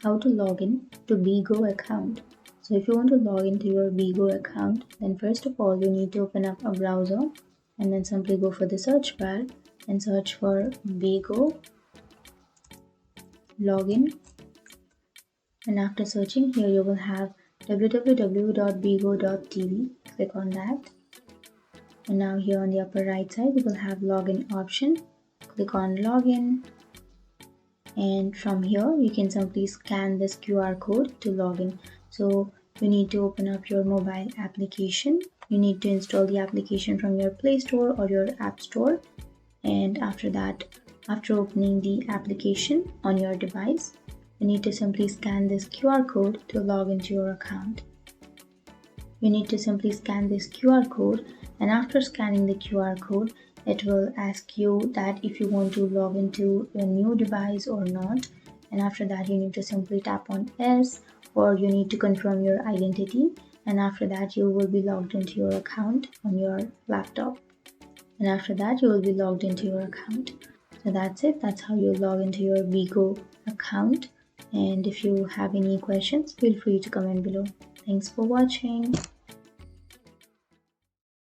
how to log in to Bigo account. So if you want to log into your Bigo account, then first of all you need to open up a browser and then simply go for the search bar and search for Bigo login. And after searching, here you will have www.bigo.tv. Click on that. And now here on the upper right side, you will have login option. Click on login. And from here, you can simply scan this QR code to log in. So you need to open up your mobile application. You need to install the application from your Play Store or your App Store. And after that, after opening the application on your device, you need to simply scan this QR code to log into your account. You need to simply scan this QR code, and after scanning the QR code, it will ask you that if you want to log into a new device or not. And after that, you need to simply tap on yes, or you need to confirm your identity. And after that, you will be logged into your account on your laptop. And after that, you will be logged into your account. So that's it. That's how you log into your Bigo account. And if you have any questions, feel free to comment below. Thanks for watching.